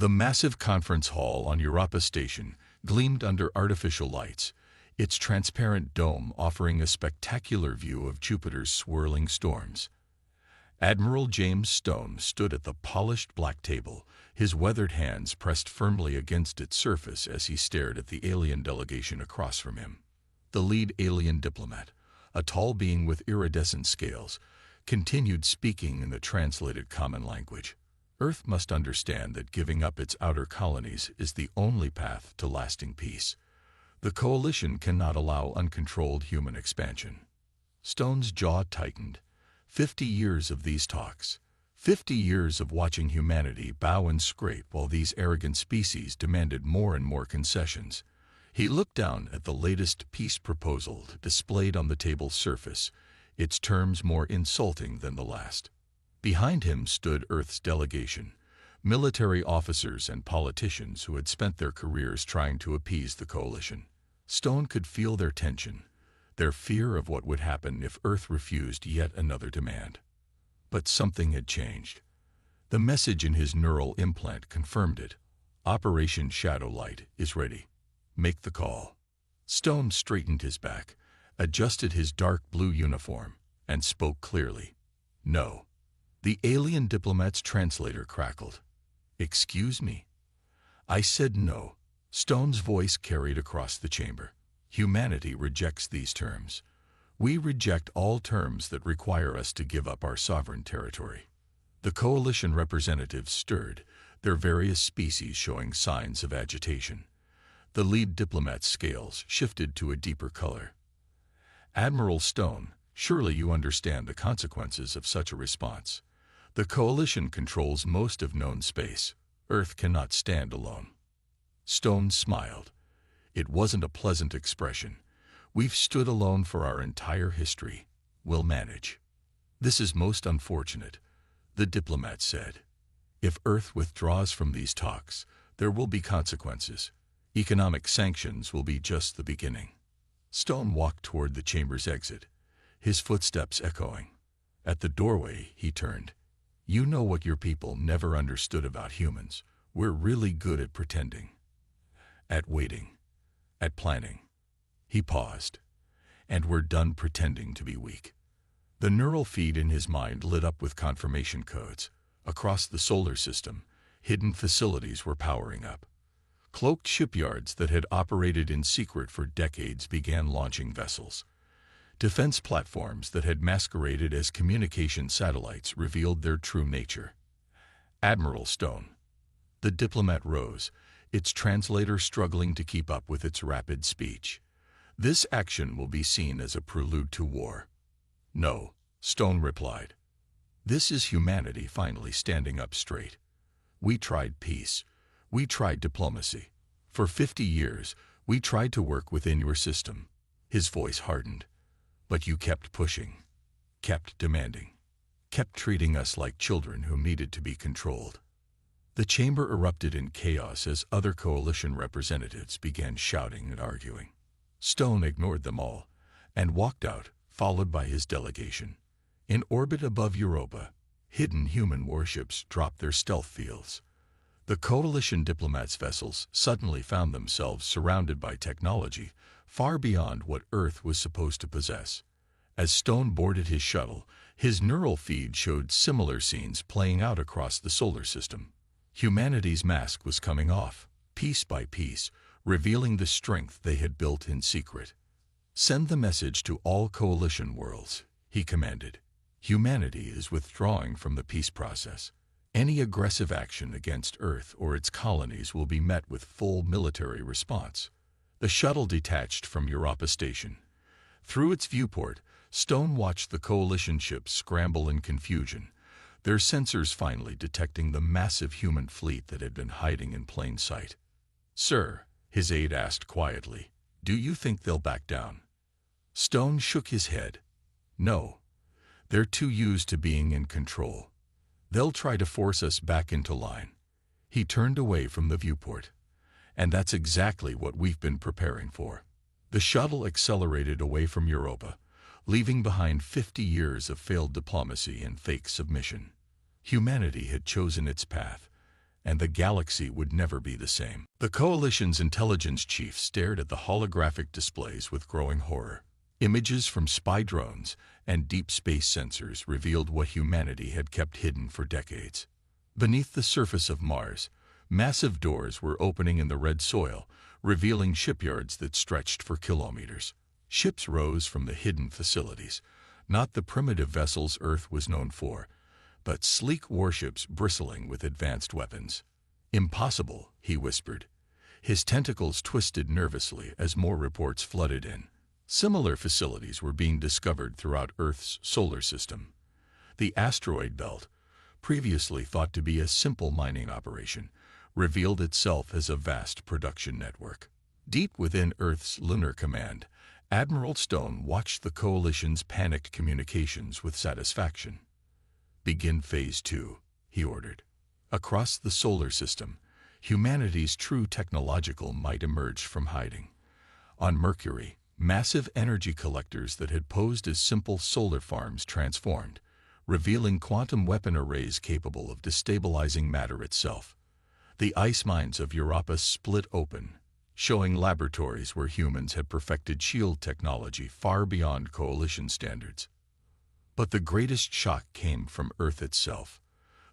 The massive conference hall on Europa Station gleamed under artificial lights, its transparent dome offering a spectacular view of Jupiter's swirling storms. Admiral James Stone stood at the polished black table, his weathered hands pressed firmly against its surface as he stared at the alien delegation across from him. The lead alien diplomat, a tall being with iridescent scales, continued speaking in the translated common language. Earth must understand that giving up its outer colonies is the only path to lasting peace. The coalition cannot allow uncontrolled human expansion. Stone's jaw tightened. 50 years of these talks. 50 years of watching humanity bow and scrape while these arrogant species demanded more and more concessions. He looked down at the latest peace proposal displayed on the table's surface, its terms more insulting than the last. Behind him stood Earth's delegation, military officers and politicians who had spent their careers trying to appease the coalition. Stone could feel their tension, their fear of what would happen if Earth refused yet another demand. But something had changed. The message in his neural implant confirmed it. Operation Shadowlight is ready. Make the call. Stone straightened his back, adjusted his dark blue uniform, and spoke clearly. No. The alien diplomat's translator crackled. Excuse me? I said no. Stone's voice carried across the chamber. Humanity rejects these terms. We reject all terms that require us to give up our sovereign territory. The coalition representatives stirred, their various species showing signs of agitation. The lead diplomat's scales shifted to a deeper color. Admiral Stone, surely you understand the consequences of such a response. The coalition controls most of known space. Earth cannot stand alone. Stone smiled. It wasn't a pleasant expression. We've stood alone for our entire history. We'll manage. This is most unfortunate, the diplomat said. If Earth withdraws from these talks, there will be consequences. Economic sanctions will be just the beginning. Stone walked toward the chamber's exit, his footsteps echoing. At the doorway, he turned. You know what your people never understood about humans. We're really good at pretending. At waiting. At planning. He paused. And we're done pretending to be weak. The neural feed in his mind lit up with confirmation codes. Across the solar system, hidden facilities were powering up. Cloaked shipyards that had operated in secret for decades began launching vessels. Defense platforms that had masqueraded as communication satellites revealed their true nature. Admiral Stone. The diplomat rose, its translator struggling to keep up with its rapid speech. This action will be seen as a prelude to war. No, Stone replied. This is humanity finally standing up straight. We tried peace. We tried diplomacy. For 50 years, we tried to work within your system. His voice hardened. But you kept pushing, kept demanding, kept treating us like children who needed to be controlled. The chamber erupted in chaos as other coalition representatives began shouting and arguing. Stone ignored them all and walked out, followed by his delegation. In orbit above Europa, hidden human warships dropped their stealth fields. The coalition diplomats' vessels suddenly found themselves surrounded by technology far beyond what Earth was supposed to possess. As Stone boarded his shuttle, his neural feed showed similar scenes playing out across the solar system. Humanity's mask was coming off, piece by piece, revealing the strength they had built in secret. Send the message to all coalition worlds, he commanded. Humanity is withdrawing from the peace process. Any aggressive action against Earth or its colonies will be met with full military response. The shuttle detached from Europa Station. Through its viewport, Stone watched the coalition ships scramble in confusion, their sensors finally detecting the massive human fleet that had been hiding in plain sight. Sir, his aide asked quietly, do you think they'll back down? Stone shook his head. No. They're too used to being in control. They'll try to force us back into line. He turned away from the viewport. And that's exactly what we've been preparing for. The shuttle accelerated away from Europa, leaving behind 50 years of failed diplomacy and fake submission. Humanity had chosen its path, and the galaxy would never be the same. The Coalition's intelligence chief stared at the holographic displays with growing horror. Images from spy drones and deep space sensors revealed what humanity had kept hidden for decades. Beneath the surface of Mars, massive doors were opening in the red soil, revealing shipyards that stretched for kilometers. Ships rose from the hidden facilities, not the primitive vessels Earth was known for, but sleek warships bristling with advanced weapons. "Impossible," he whispered. His tentacles twisted nervously as more reports flooded in. Similar facilities were being discovered throughout Earth's solar system. The asteroid belt, previously thought to be a simple mining operation, revealed itself as a vast production network. Deep within Earth's lunar command, Admiral Stone watched the Coalition's panicked communications with satisfaction. "Begin Phase 2, he ordered. Across the solar system, humanity's true technological might emerged from hiding. On Mercury, massive energy collectors that had posed as simple solar farms transformed, revealing quantum weapon arrays capable of destabilizing matter itself. The ice mines of Europa split open, showing laboratories where humans had perfected shield technology far beyond Coalition standards. But the greatest shock came from Earth itself.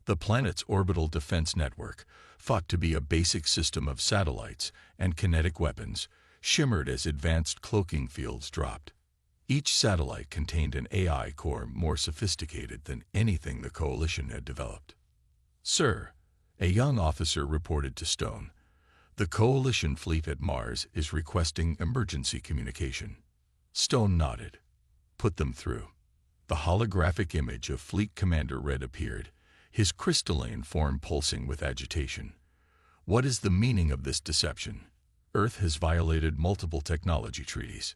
The planet's orbital defense network, thought to be a basic system of satellites and kinetic weapons, shimmered as advanced cloaking fields dropped. Each satellite contained an AI core more sophisticated than anything the Coalition had developed. "Sir," a young officer reported to Stone, "the Coalition fleet at Mars is requesting emergency communication." Stone nodded. "Put them through." The holographic image of Fleet Commander Red appeared, his crystalline form pulsing with agitation. "What is the meaning of this deception? Earth has violated multiple technology treaties."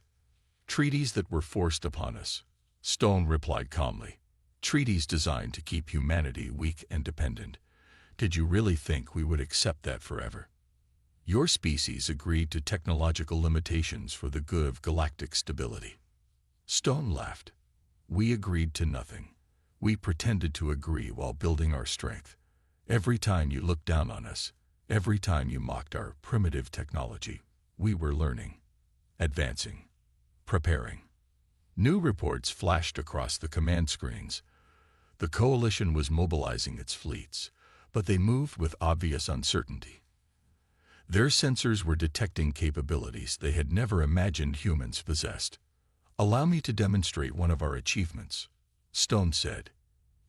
"Treaties that were forced upon us," Stone replied calmly. "Treaties designed to keep humanity weak and dependent. Did you really think we would accept that forever? Your species agreed to technological limitations for the good of galactic stability." Stone laughed. "We agreed to nothing. We pretended to agree while building our strength. Every time you looked down on us, every time you mocked our primitive technology, we were learning, advancing, preparing." New reports flashed across the command screens. The Coalition was mobilizing its fleets, but they moved with obvious uncertainty. Their sensors were detecting capabilities they had never imagined humans possessed. "Allow me to demonstrate one of our achievements," Stone said.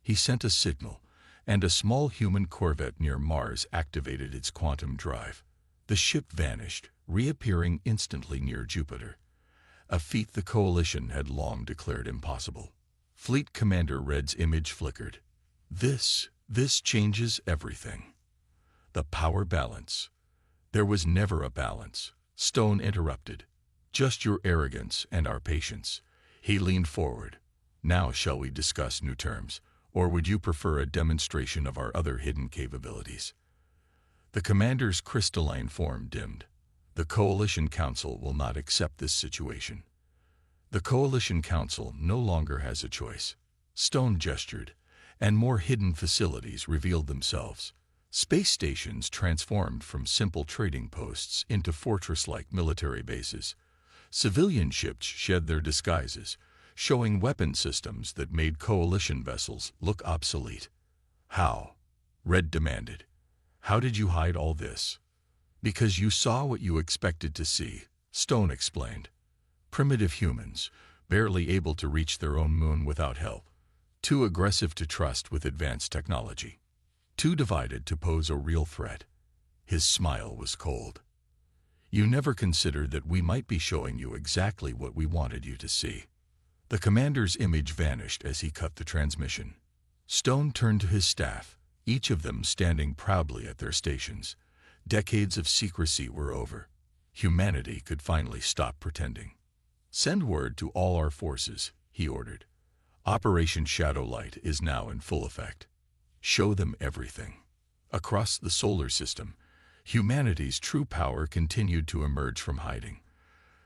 He sent a signal, and a small human corvette near Mars activated its quantum drive. The ship vanished, reappearing instantly near Jupiter, a feat the Coalition had long declared impossible. Fleet Commander Red's image flickered. This changes everything. The power balance." "There was never a balance," Stone interrupted. "Just your arrogance and our patience." He leaned forward. "Now shall we discuss new terms, or would you prefer a demonstration of our other hidden capabilities?" The commander's crystalline form dimmed. "The Coalition Council will not accept this situation." "The Coalition Council no longer has a choice." Stone gestured, and more hidden facilities revealed themselves. Space stations transformed from simple trading posts into fortress-like military bases. Civilian ships shed their disguises, showing weapon systems that made Coalition vessels look obsolete. "How?" Red demanded. "How did you hide all this?" "Because you saw what you expected to see," Stone explained. "Primitive humans, barely able to reach their own moon without help. Too aggressive to trust with advanced technology. Too divided to pose a real threat." His smile was cold. "You never considered that we might be showing you exactly what we wanted you to see." The commander's image vanished as he cut the transmission. Stone turned to his staff, each of them standing proudly at their stations. Decades of secrecy were over. Humanity could finally stop pretending. "Send word to all our forces," he ordered. "Operation Shadowlight is now in full effect. Show them everything." Across the solar system, humanity's true power continued to emerge from hiding.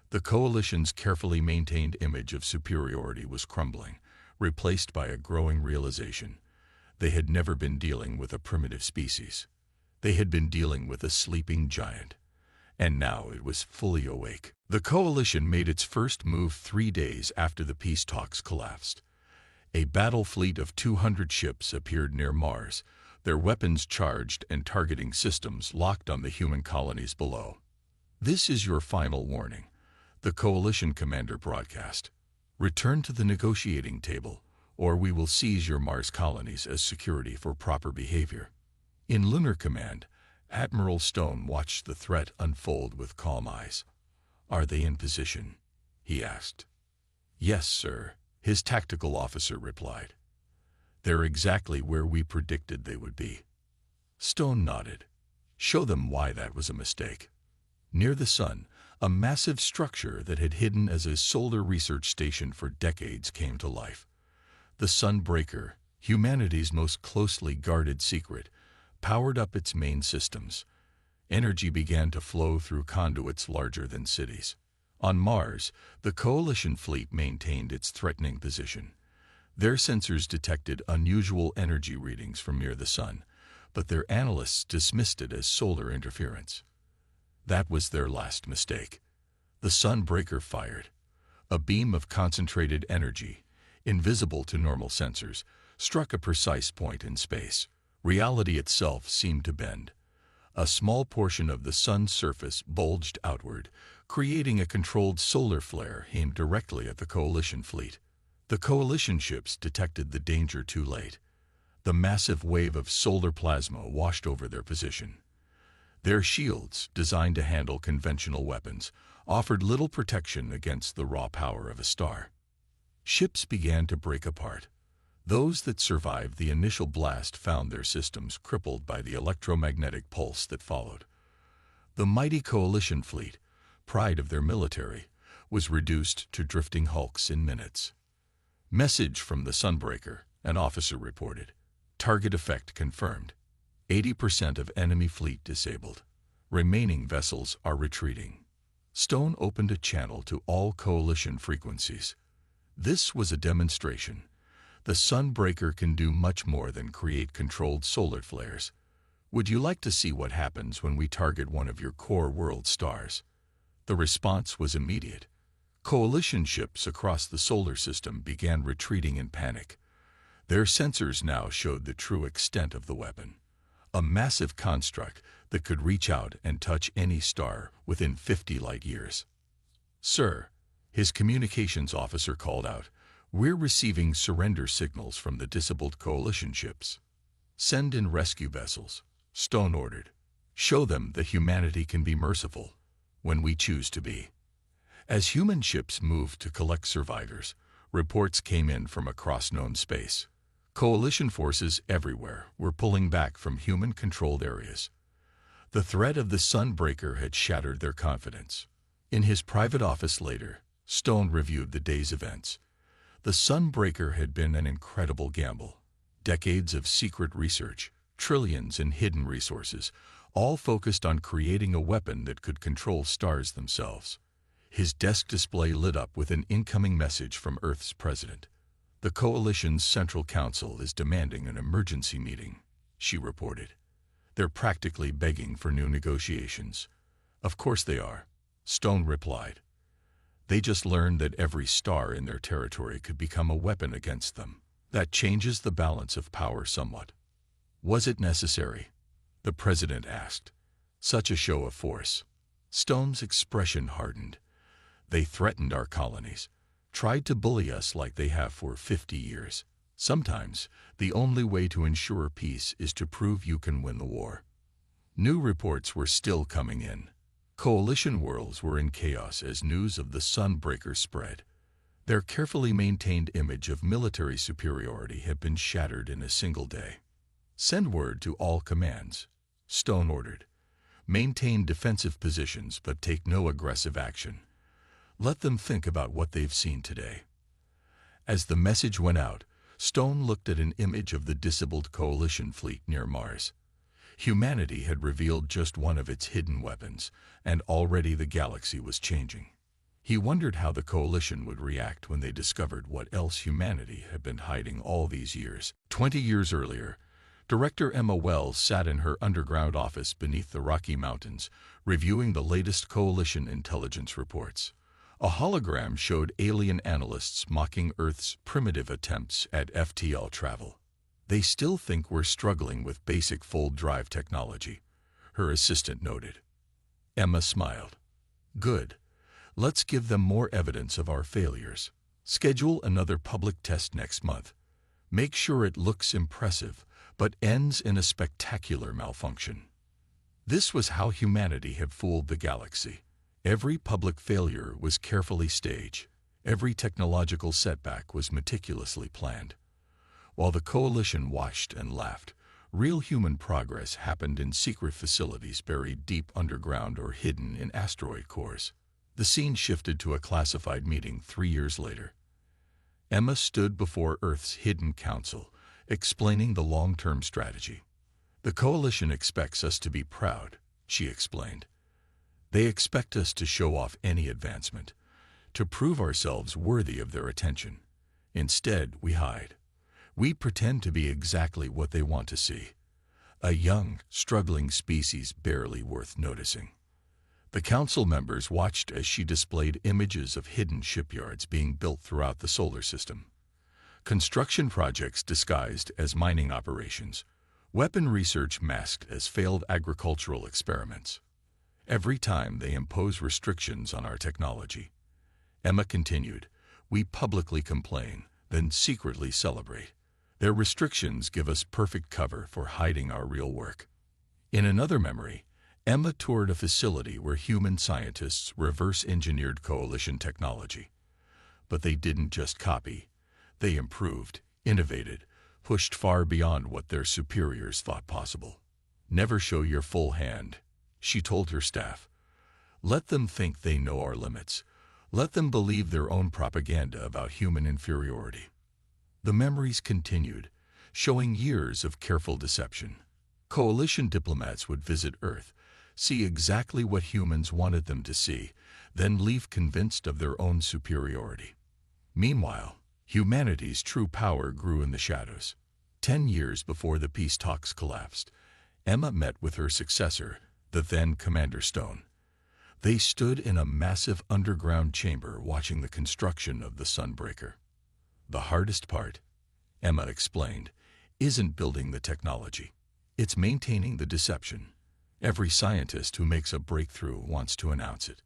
The Coalition's carefully maintained image of superiority was crumbling, replaced by a growing realization. They had never been dealing with a primitive species. They had been dealing with a sleeping giant, and now it was fully awake. The coalition made its first move 3 days after the peace talks collapsed. A battle fleet of 200 ships appeared near Mars, their weapons charged and targeting systems locked on the human colonies below. "This is your final warning," the coalition commander broadcast. "Return to the negotiating table, or we will seize your Mars colonies as security for proper behavior." In Lunar Command, Admiral Stone watched the threat unfold with calm eyes. "Are they in position?" he asked. "Yes, sir," his tactical officer replied. "They're exactly where we predicted they would be." Stone nodded. "Show them why that was a mistake." Near the sun, a massive structure that had hidden as a solar research station for decades came to life. The Sunbreaker, humanity's most closely guarded secret, powered up its main systems. Energy began to flow through conduits larger than cities. On Mars, the Coalition fleet maintained its threatening position. Their sensors detected unusual energy readings from near the sun, but their analysts dismissed it as solar interference. That was their last mistake. The Sunbreaker fired. A beam of concentrated energy, invisible to normal sensors, struck a precise point in space. Reality itself seemed to bend. A small portion of the sun's surface bulged outward, creating a controlled solar flare aimed directly at the Coalition fleet. The Coalition ships detected the danger too late. The massive wave of solar plasma washed over their position. Their shields, designed to handle conventional weapons, offered little protection against the raw power of a star. Ships began to break apart. Those that survived the initial blast found their systems crippled by the electromagnetic pulse that followed. The mighty Coalition fleet, pride of their military, was reduced to drifting hulks in minutes. "Message from the Sunbreaker," an officer reported. "Target effect confirmed. 80% of enemy fleet disabled. Remaining vessels are retreating." Stone opened a channel to all Coalition frequencies. This was a demonstration. The Sunbreaker can do much more than create controlled solar flares. "Would you like to see what happens when we target one of your core world stars?" The response was immediate. Coalition ships across the solar system began retreating in panic. Their sensors now showed the true extent of the weapon. A massive construct that could reach out and touch any star within 50 light years. "Sir," his communications officer called out, "we're receiving surrender signals from the disabled Coalition ships." "Send in rescue vessels," Stone ordered. "Show them that humanity can be merciful when we choose to be." As human ships moved to collect survivors, reports came in from across known space. Coalition forces everywhere were pulling back from human-controlled areas. The threat of the Sunbreaker had shattered their confidence. In his private office later, Stone reviewed the day's events. The Sunbreaker had been an incredible gamble. Decades of secret research, trillions in hidden resources, all focused on creating a weapon that could control stars themselves. His desk display lit up with an incoming message from Earth's president. "The Coalition's Central Council is demanding an emergency meeting," she reported. "They're practically begging for new negotiations." "Of course they are," Stone replied. "They just learned that every star in their territory could become a weapon against them. That changes the balance of power somewhat." "Was it necessary?" the president asked. "Such a show of force?" Stone's expression hardened. "They threatened our colonies, tried to bully us like they have for 50 years. Sometimes, the only way to ensure peace is to prove you can win the war." New reports were still coming in. Coalition worlds were in chaos as news of the Sunbreaker spread. Their carefully maintained image of military superiority had been shattered in a single day. "Send word to all commands," Stone ordered. "Maintain defensive positions but take no aggressive action. Let them think about what they've seen today." As the message went out, Stone looked at an image of the disabled Coalition fleet near Mars. Humanity had revealed just one of its hidden weapons, and already the galaxy was changing. He wondered how the Coalition would react when they discovered what else humanity had been hiding all these years. 20 years earlier, Director Emma Wells sat in her underground office beneath the Rocky Mountains, reviewing the latest coalition intelligence reports. A hologram showed alien analysts mocking Earth's primitive attempts at FTL travel. They still think we're struggling with basic fold drive technology, her assistant noted. Emma smiled. Good. Let's give them more evidence of our failures. Schedule another public test next month. Make sure it looks impressive, but ends in a spectacular malfunction. This was how humanity had fooled the galaxy. Every public failure was carefully staged. Every technological setback was meticulously planned. While the coalition watched and laughed, real human progress happened in secret facilities buried deep underground or hidden in asteroid cores. The scene shifted to a classified meeting 3 years later. Emma stood before Earth's hidden council, explaining the long-term strategy. The coalition expects us to be proud, she explained. They expect us to show off any advancement, to prove ourselves worthy of their attention. Instead, we hide. We pretend to be exactly what they want to see. A young, struggling species barely worth noticing. The council members watched as she displayed images of hidden shipyards being built throughout the solar system. Construction projects disguised as mining operations, weapon research masked as failed agricultural experiments. Every time they impose restrictions on our technology, Emma continued, we publicly complain, then secretly celebrate. Their restrictions give us perfect cover for hiding our real work. In another memory, Emma toured a facility where human scientists reverse-engineered coalition technology. But they didn't just copy. They improved, innovated, pushed far beyond what their superiors thought possible. Never show your full hand, she told her staff. Let them think they know our limits. Let them believe their own propaganda about human inferiority. The memories continued, showing years of careful deception. Coalition diplomats would visit Earth, see exactly what humans wanted them to see, then leave convinced of their own superiority. Meanwhile, humanity's true power grew in the shadows. 10 years before the peace talks collapsed, Emma met with her successor, the then Commander Stone. They stood in a massive underground chamber watching the construction of the Sunbreaker. The hardest part, Emma explained, isn't building the technology. It's maintaining the deception. Every scientist who makes a breakthrough wants to announce it.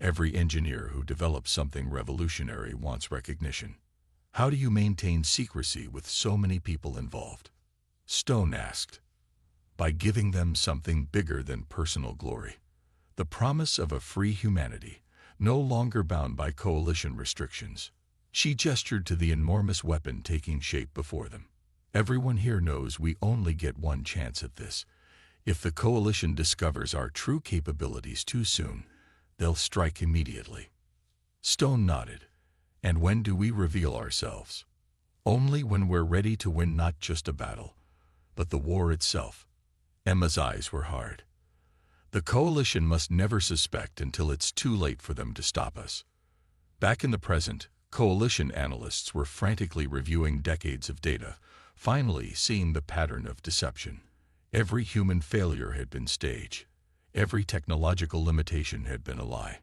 Every engineer who develops something revolutionary wants recognition. How do you maintain secrecy with so many people involved? Stone asked. By giving them something bigger than personal glory. The promise of a free humanity, no longer bound by coalition restrictions. She gestured to the enormous weapon taking shape before them. Everyone here knows we only get one chance at this. If the coalition discovers our true capabilities too soon, they'll strike immediately. Stone nodded. And when do we reveal ourselves? Only when we're ready to win not just a battle, but the war itself. Emma's eyes were hard. The coalition must never suspect until it's too late for them to stop us. Back in the present, coalition analysts were frantically reviewing decades of data, finally seeing the pattern of deception. Every human failure had been staged. Every technological limitation had been a lie.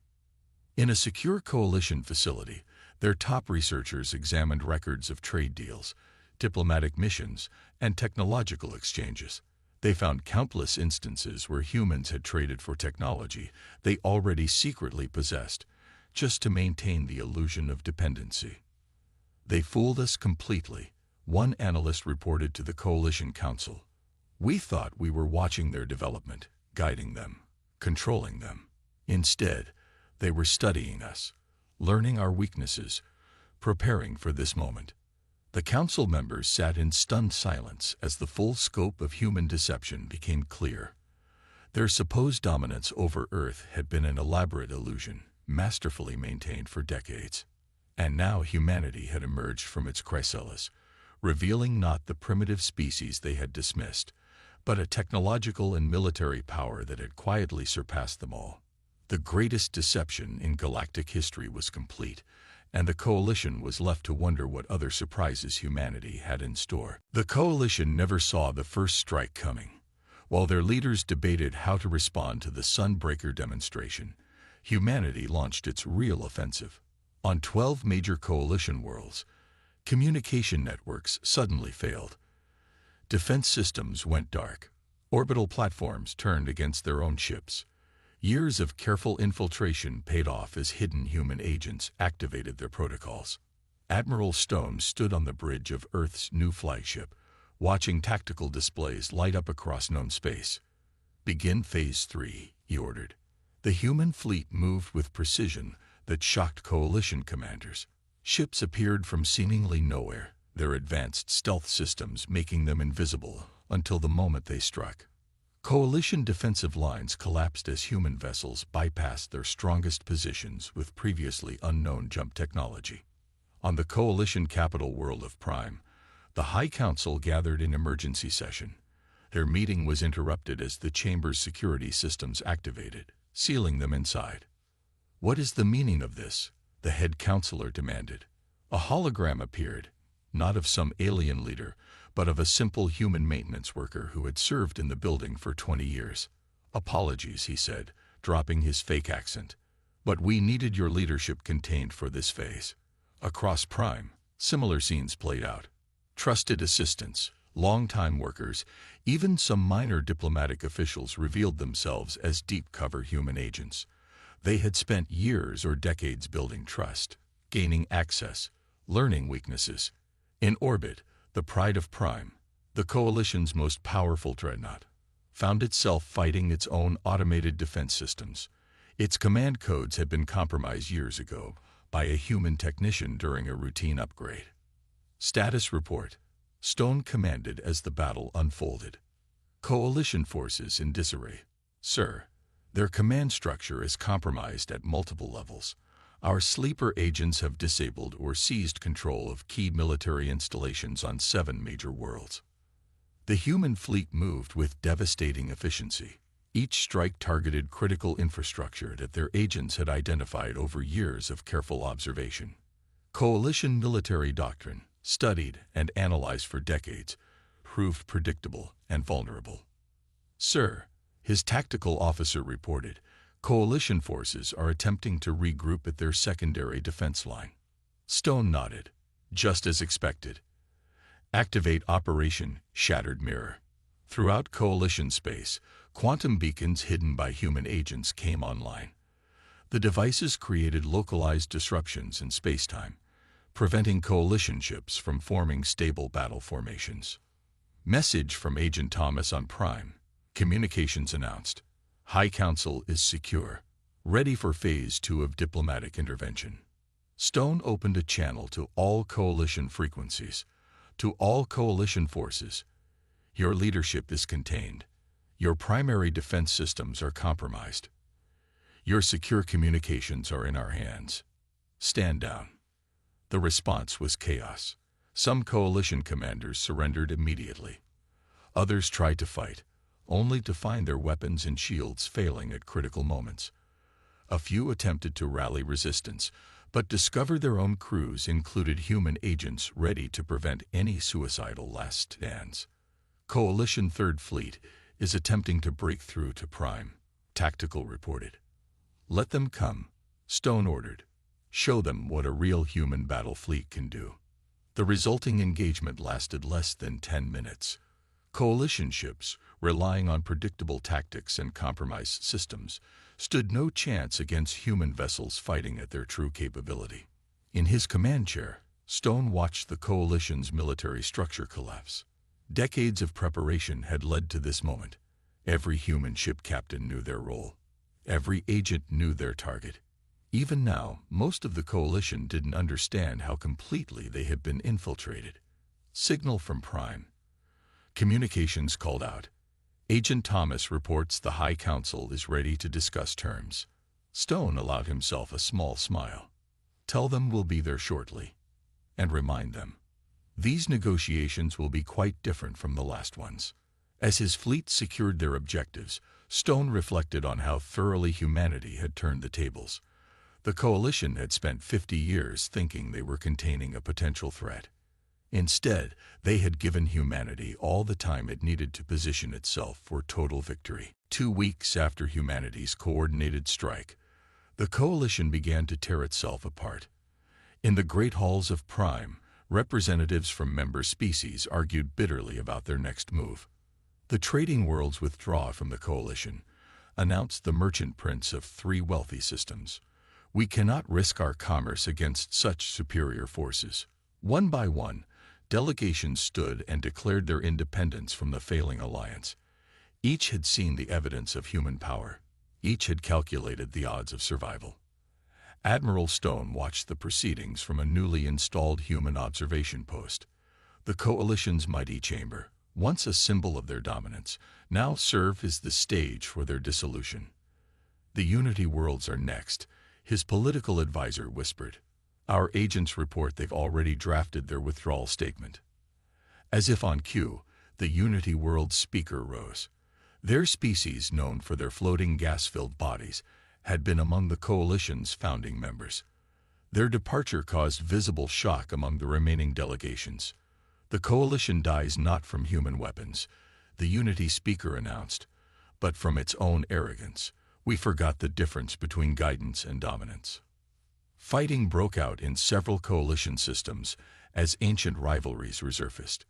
In a secure coalition facility, their top researchers examined records of trade deals, diplomatic missions, and technological exchanges. They found countless instances where humans had traded for technology they already secretly possessed, just to maintain the illusion of dependency. They fooled us completely, one analyst reported to the Coalition Council. We thought we were watching their development, guiding them, controlling them. Instead, they were studying us, learning our weaknesses, preparing for this moment. The council members sat in stunned silence as the full scope of human deception became clear. Their supposed dominance over Earth had been an elaborate illusion, masterfully maintained for decades. And now humanity had emerged from its chrysalis, revealing not the primitive species they had dismissed, but a technological and military power that had quietly surpassed them all. The greatest deception in galactic history was complete, and the Coalition was left to wonder what other surprises humanity had in store. The Coalition never saw the first strike coming. While their leaders debated how to respond to the Sunbreaker demonstration, humanity launched its real offensive. On 12 major Coalition worlds, communication networks suddenly failed. Defense systems went dark. Orbital platforms turned against their own ships. Years of careful infiltration paid off as hidden human agents activated their protocols. Admiral Stone stood on the bridge of Earth's new flagship, watching tactical displays light up across known space. "Begin Phase 3, he ordered. The human fleet moved with precision that shocked Coalition commanders. Ships appeared from seemingly nowhere, their advanced stealth systems making them invisible until the moment they struck. Coalition defensive lines collapsed as human vessels bypassed their strongest positions with previously unknown jump technology. On the Coalition capital world of Prime, the High Council gathered in emergency session. Their meeting was interrupted as the chamber's security systems activated, sealing them inside. "What is the meaning of this?" the head counselor demanded. A hologram appeared, not of some alien leader, but of a simple human maintenance worker who had served in the building for 20 years. "Apologies," he said, dropping his fake accent, "but we needed your leadership contained for this phase." Across Prime, similar scenes played out. Trusted assistants, longtime workers, even some minor diplomatic officials revealed themselves as deep-cover human agents. They had spent years or decades building trust, gaining access, learning weaknesses. In orbit, the pride of Prime, the Coalition's most powerful dreadnought, found itself fighting its own automated defense systems. Its command codes had been compromised years ago by a human technician during a routine upgrade. Status report. Stone commanded as the battle unfolded. Coalition forces in disarray. "Sir, their command structure is compromised at multiple levels. Our sleeper agents have disabled or seized control of key military installations on 7 major worlds." The human fleet moved with devastating efficiency. Each strike targeted critical infrastructure that their agents had identified over years of careful observation. Coalition military doctrine, studied and analyzed for decades, proved predictable and vulnerable. "Sir," his tactical officer reported, "Coalition forces are attempting to regroup at their secondary defense line." Stone nodded. "Just as expected. Activate Operation Shattered Mirror." Throughout Coalition space, quantum beacons hidden by human agents came online. The devices created localized disruptions in spacetime, preventing Coalition ships from forming stable battle formations. Message from Agent Thomas on Prime. Communications announced. High Council is secure, ready for Phase 2 of diplomatic intervention. Stone opened a channel to all Coalition frequencies, to all Coalition forces. Your leadership is contained. Your primary defense systems are compromised. Your secure communications are in our hands. Stand down. The response was chaos. Some Coalition commanders surrendered immediately. Others tried to fight, only to find their weapons and shields failing at critical moments. A few attempted to rally resistance, but discovered their own crews included human agents ready to prevent any suicidal last stands. Coalition Third Fleet is attempting to break through to Prime, Tactical reported. "Let them come," Stone ordered. "Show them what a real human battle fleet can do." The resulting engagement lasted less than 10 minutes. Coalition ships, relying on predictable tactics and compromised systems, stood no chance against human vessels fighting at their true capability. In his command chair, Stone watched the Coalition's military structure collapse. Decades of preparation had led to this moment. Every human ship captain knew their role. Every agent knew their target. Even now, most of the Coalition didn't understand how completely they had been infiltrated. Signal from Prime. Communications called out. Agent Thomas reports the High Council is ready to discuss terms. Stone allowed himself a small smile. "Tell them we'll be there shortly. And remind them. These negotiations will be quite different from the last ones." As his fleet secured their objectives, Stone reflected on how thoroughly humanity had turned the tables. The coalition had spent 50 years thinking they were containing a potential threat. Instead, they had given humanity all the time it needed to position itself for total victory. 2 weeks after humanity's coordinated strike, the coalition began to tear itself apart. In the great halls of Prime, representatives from member species argued bitterly about their next move. The trading world's withdrawal from the coalition, announced the merchant prince of 3 wealthy systems. We cannot risk our commerce against such superior forces. One by one, delegations stood and declared their independence from the failing alliance. Each had seen the evidence of human power. Each had calculated the odds of survival. Admiral Stone watched the proceedings from a newly installed human observation post. The coalition's mighty chamber, once a symbol of their dominance, now served as the stage for their dissolution. The Unity Worlds are next, his political advisor whispered. Our agents report they've already drafted their withdrawal statement. As if on cue, the Unity World's speaker rose. Their species, known for their floating gas-filled bodies, had been among the coalition's founding members. Their departure caused visible shock among the remaining delegations. The coalition dies not from human weapons, the Unity speaker announced, but from its own arrogance. We forgot the difference between guidance and dominance. Fighting broke out in several coalition systems as ancient rivalries resurfaced.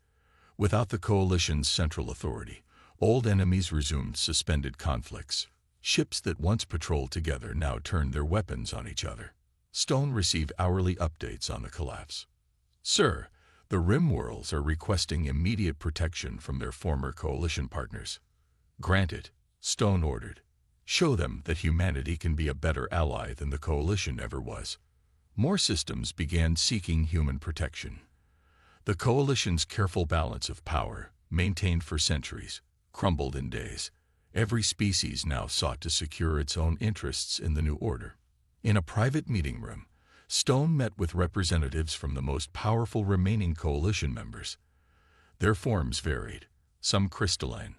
Without the coalition's central authority, old enemies resumed suspended conflicts. Ships that once patrolled together now turned their weapons on each other. Stone received hourly updates on the collapse. Sir, the Rim Worlds are requesting immediate protection from their former coalition partners. Granted, Stone ordered. Show them that humanity can be a better ally than the coalition ever was. More systems began seeking human protection. The coalition's careful balance of power, maintained for centuries, crumbled in days. Every species now sought to secure its own interests in the new order. In a private meeting room, Stone met with representatives from the most powerful remaining coalition members. Their forms varied, some crystalline,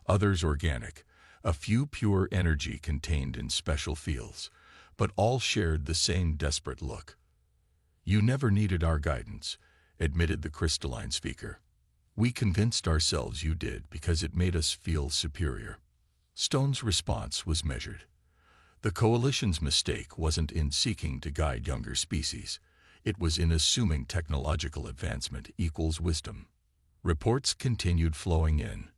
others organic, a few pure energy contained in special fields, but all shared the same desperate look. You never needed our guidance, admitted the crystalline speaker. We convinced ourselves you did because it made us feel superior. Stone's response was measured. The coalition's mistake wasn't in seeking to guide younger species. It was in assuming technological advancement equals wisdom. Reports continued flowing in.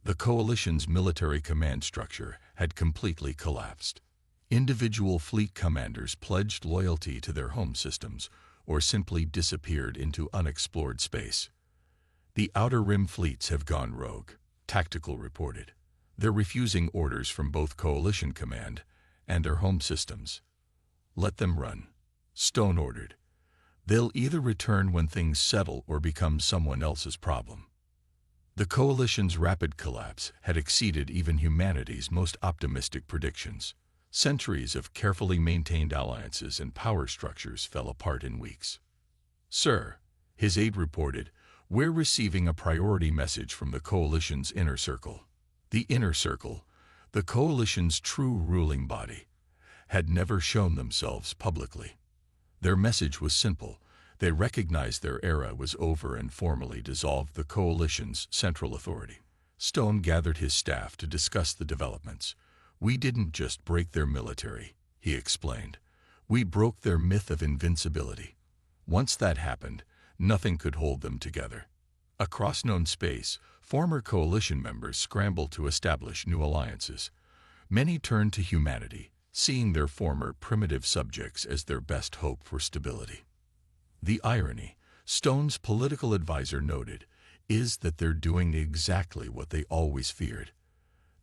The coalition's military command structure had completely collapsed. Individual fleet commanders pledged loyalty to their home systems or simply disappeared into unexplored space. The Outer Rim fleets have gone rogue, Tactical reported. They're refusing orders from both Coalition Command and their home systems. Let them run, Stone ordered. They'll either return when things settle or become someone else's problem. The Coalition's rapid collapse had exceeded even humanity's most optimistic predictions. Centuries of carefully maintained alliances and power structures fell apart in weeks. Sir, his aide reported, we're receiving a priority message from the Coalition's Inner Circle. The Inner Circle, the Coalition's true ruling body, had never shown themselves publicly. Their message was simple. They recognized their era was over and formally dissolved the Coalition's central authority. Stone gathered his staff to discuss the developments. We didn't just break their military, he explained. We broke their myth of invincibility. Once that happened, nothing could hold them together. Across known space, former Coalition members scrambled to establish new alliances. Many turned to humanity, seeing their former primitive subjects as their best hope for stability. The irony, Stone's political advisor noted, is that they're doing exactly what they always feared.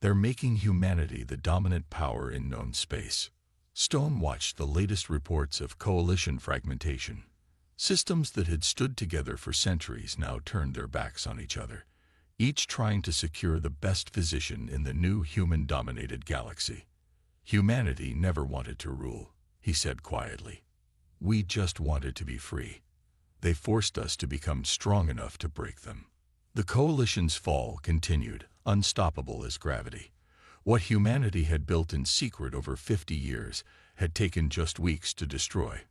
They're making humanity the dominant power in known space. Stone watched the latest reports of Coalition fragmentation. Systems that had stood together for centuries now turned their backs on each other, each trying to secure the best position in the new human-dominated galaxy. Humanity never wanted to rule, he said quietly. We just wanted to be free. They forced us to become strong enough to break them. The Coalition's fall continued, unstoppable as gravity. What humanity had built in secret over 50 years had taken just weeks to destroy.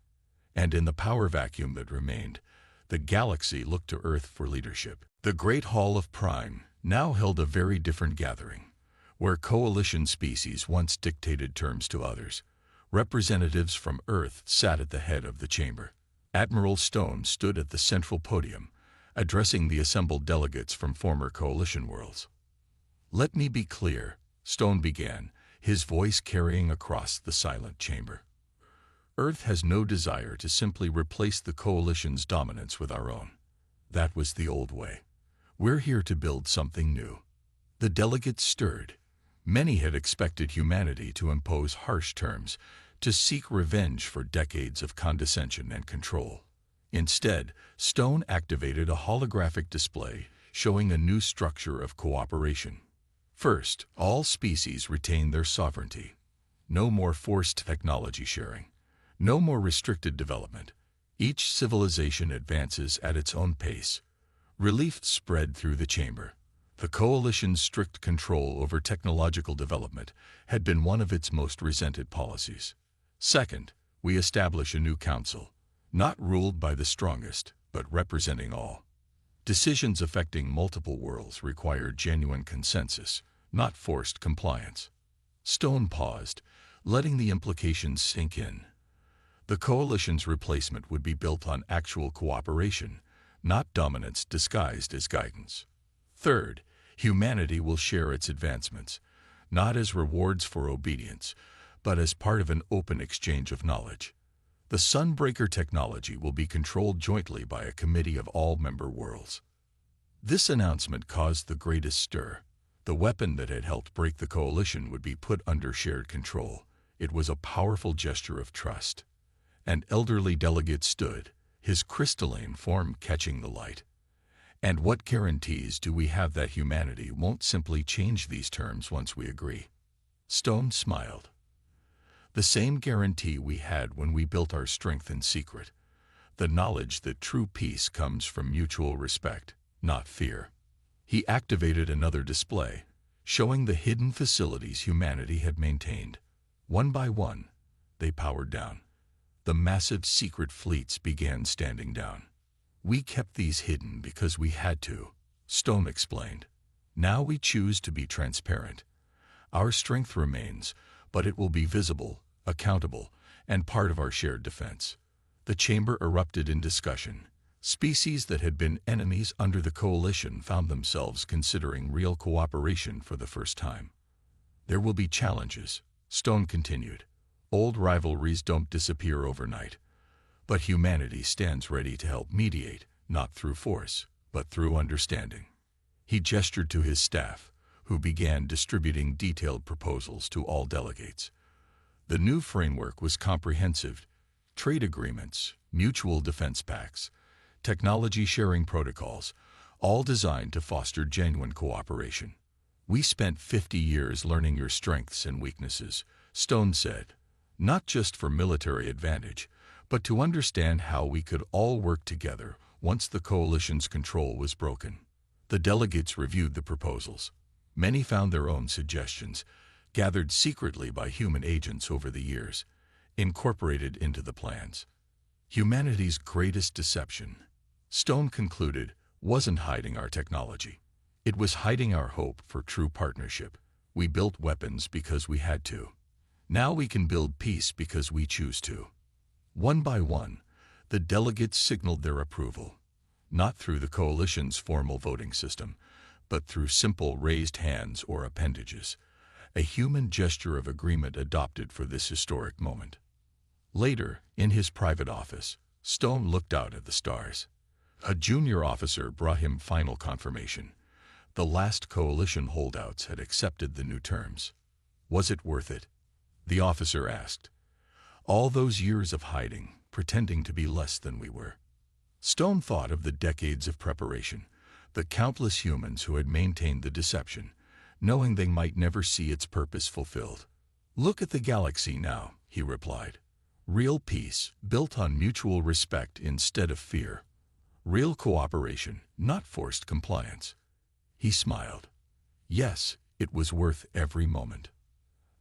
And in the power vacuum that remained, the galaxy looked to Earth for leadership. The Great Hall of Prime now held a very different gathering, where coalition species once dictated terms to others. Representatives from Earth sat at the head of the chamber. Admiral Stone stood at the central podium, addressing the assembled delegates from former coalition worlds. "Let me be clear," Stone began, his voice carrying across the silent chamber. "Earth has no desire to simply replace the coalition's dominance with our own. That was the old way. We're here to build something new." The delegates stirred. Many had expected humanity to impose harsh terms, to seek revenge for decades of condescension and control. Instead, Stone activated a holographic display showing a new structure of cooperation. First, all species retain their sovereignty. No more forced technology sharing. No more restricted development. Each civilization advances at its own pace. Relief spread through the chamber. The coalition's strict control over technological development had been one of its most resented policies. Second, we establish a new council, not ruled by the strongest, but representing all. Decisions affecting multiple worlds require genuine consensus, not forced compliance. Stone paused, letting the implications sink in. The coalition's replacement would be built on actual cooperation, not dominance disguised as guidance. Third, humanity will share its advancements, not as rewards for obedience, but as part of an open exchange of knowledge. The Sunbreaker technology will be controlled jointly by a committee of all member worlds. This announcement caused the greatest stir. The weapon that had helped break the coalition would be put under shared control. It was a powerful gesture of trust. An elderly delegate stood, his crystalline form catching the light. "And what guarantees do we have that humanity won't simply change these terms once we agree?" Stone smiled. "The same guarantee we had when we built our strength in secret. The knowledge that true peace comes from mutual respect, not fear." He activated another display, showing the hidden facilities humanity had maintained. One by one, they powered down. The massive secret fleets began standing down. "We kept these hidden because we had to," Stone explained. "Now we choose to be transparent. Our strength remains, but it will be visible, accountable, and part of our shared defense." The chamber erupted in discussion. Species that had been enemies under the coalition found themselves considering real cooperation for the first time. "There will be challenges," Stone continued. "Old rivalries don't disappear overnight. But humanity stands ready to help mediate, not through force, but through understanding." He gestured to his staff, who began distributing detailed proposals to all delegates. The new framework was comprehensive: trade agreements, mutual defense pacts, technology sharing protocols, all designed to foster genuine cooperation. "We spent 50 years learning your strengths and weaknesses," Stone said, "not just for military advantage, but to understand how we could all work together once the coalition's control was broken." The delegates reviewed the proposals. Many found their own suggestions, gathered secretly by human agents over the years, incorporated into the plans. Humanity's greatest deception, Stone concluded, wasn't hiding our technology. It was hiding our hope for true partnership. We built weapons because we had to. Now we can build peace because we choose to. One by one, the delegates signaled their approval, not through the coalition's formal voting system, but through simple raised hands or appendages, a human gesture of agreement adopted for this historic moment. Later, in his private office, Stone looked out at the stars. A junior officer brought him final confirmation. The last coalition holdouts had accepted the new terms. "Was it worth it?" the officer asked. "All those years of hiding, pretending to be less than we were." Stone thought of the decades of preparation, the countless humans who had maintained the deception, knowing they might never see its purpose fulfilled. "Look at the galaxy now," he replied. "Real peace, built on mutual respect instead of fear. Real cooperation, not forced compliance." He smiled. Yes, it was worth every moment.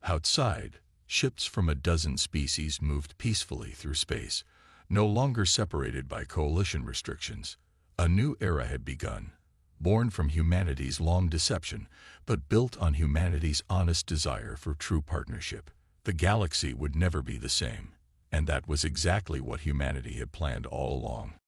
Outside, Ships from a dozen species moved peacefully through space, no longer separated by coalition restrictions. A new era had begun, born from humanity's long deception, but built on humanity's honest desire for true partnership. The galaxy would never be the same, and that was exactly what humanity had planned all along.